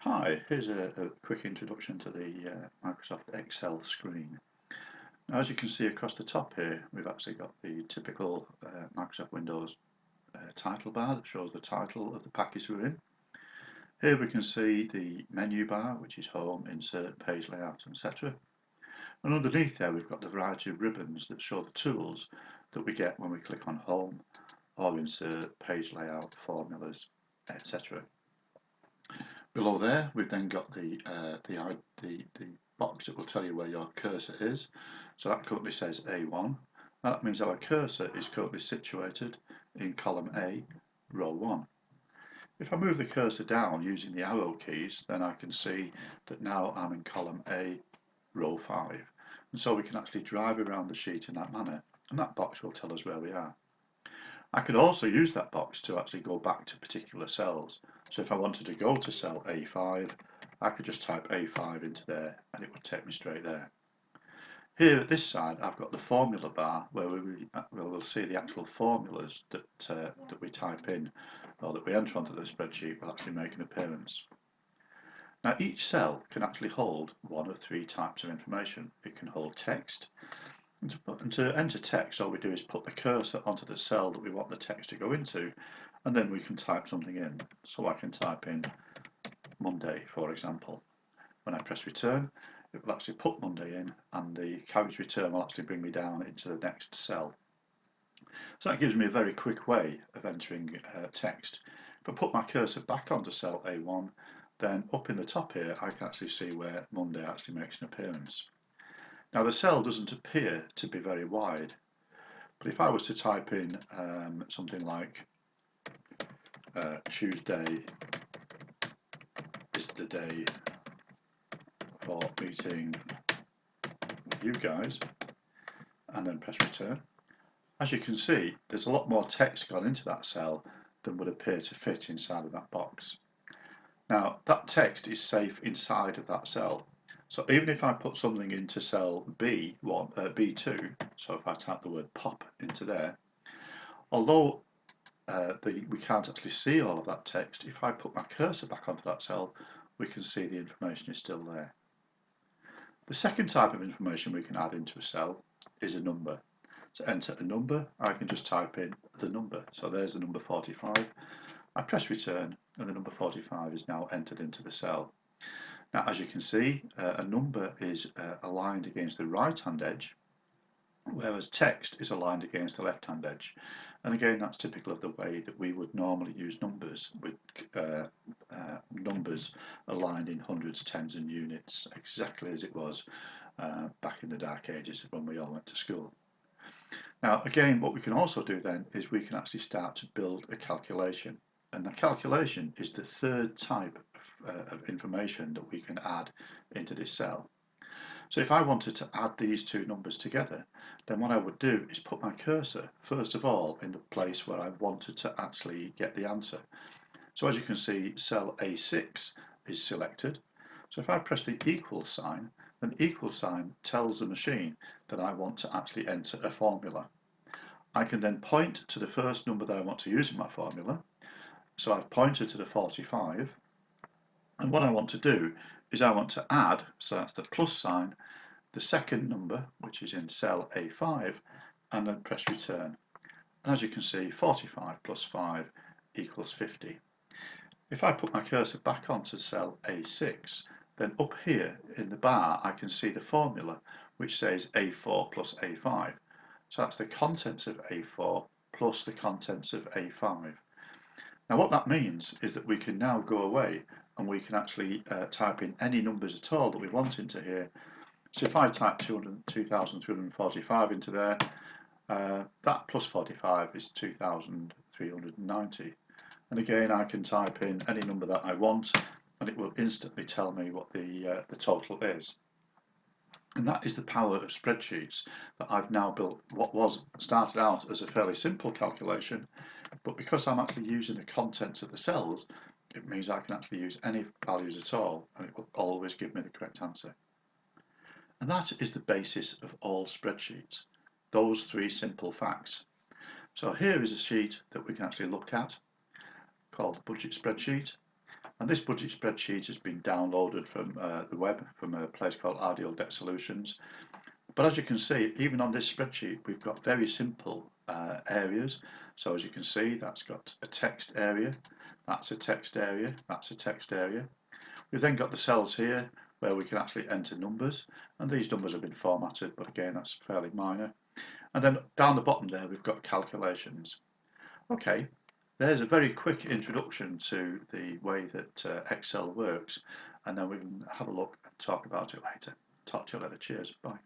Hi, here's a quick introduction to the Microsoft Excel screen. Now, as you can see across the top here, we've actually got the typical Microsoft Windows title bar that shows the title of the package we're in. Here we can see the menu bar, which is Home, Insert, Page Layout, etc. And underneath there we've got the variety of ribbons that show the tools that we get when we click on Home or Insert, Page Layout, Formulas, etc. Below there, we've then got the box that will tell you where your cursor is. So that currently says A1. That means our cursor is currently situated in column A, row 1. If I move the cursor down using the arrow keys, then I can see that now I'm in column A, row 5. And so we can actually drive around the sheet in that manner, and that box will tell us where we are. I could also use that box to actually go back to particular cells. So if I wanted to go to cell A5, I could just type A5 into there and it would take me straight there. Here at this side, I've got the formula bar where we'll see the actual formulas that we type in or that we enter onto the spreadsheet will actually make an appearance. Now each cell can actually hold one of three types of information. It can hold text, and to enter text, all we do is put the cursor onto the cell that we want the text to go into, and then we can type something in. So I can type in Monday, for example. When I press return, it will actually put Monday in, and the carriage return will actually bring me down into the next cell. So that gives me a very quick way of entering text. If I put my cursor back onto cell A1, then up in the top here, I can actually see where Monday actually makes an appearance. Now the cell doesn't appear to be very wide, but if I was to type in something like Tuesday is the day for meeting with you guys, and then press return, as you can see, there's a lot more text gone into that cell than would appear to fit inside of that box. Now that text is safe inside of that cell. So even if I put something into cell B1, B2, so if I type the word pop into there, although we can't actually see all of that text, if I put my cursor back onto that cell, we can see the information is still there. The second type of information we can add into a cell is a number. To enter a number, I can just type in the number. So there's the number 45. I press return, and the number 45 is now entered into the cell. Now, as you can see, a number is aligned against the right-hand edge, whereas text is aligned against the left-hand edge. And again, that's typical of the way that we would normally use numbers, with numbers aligned in hundreds, tens and units, exactly as it was back in the dark ages when we all went to school. Now again, what we can also do then is we can actually start to build a calculation, and the calculation is the third type of information that we can add into this cell. So if I wanted to add these two numbers together, then what I would do is put my cursor first of all in the place where I wanted to actually get the answer. So as you can see, cell A6 is selected. So if I press the equal sign, an equal sign tells the machine that I want to actually enter a formula. I can then point to the first number that I want to use in my formula. So I've pointed to the 45, and what I want to do is I want to add, so that's the plus sign, the second number, which is in cell A5, and then press return. And as you can see, 45 plus 5 equals 50. If I put my cursor back onto cell A6, then up here in the bar I can see the formula which says A4 plus A5. So that's the contents of A4 plus the contents of A5. Now what that means is that we can now go away and we can actually type in any numbers at all that we want into here. So if I type 2,345 into there, that plus 45 is 2,390. And again, I can type in any number that I want, and it will instantly tell me what the total is. And that is the power of spreadsheets, that I've now built what was started out as a fairly simple calculation, but because I'm actually using the contents of the cells, it means I can actually use any values at all, and it will always give me the correct answer. And that is the basis of all spreadsheets, those three simple facts. So here is a sheet that we can actually look at, called the budget spreadsheet. And this budget spreadsheet has been downloaded from the web from a place called Ideal Debt Solutions. But as you can see, even on this spreadsheet, we've got very simple areas. So as you can see, that's got a text area, that's a text area, that's a text area. We've then got the cells here where we can actually enter numbers, and these numbers have been formatted, but again, that's fairly minor. And then down the bottom there, we've got calculations. Okay, there's a very quick introduction to the way that Excel works, and then we can have a look and talk about it later. Talk to you later. Cheers. Bye.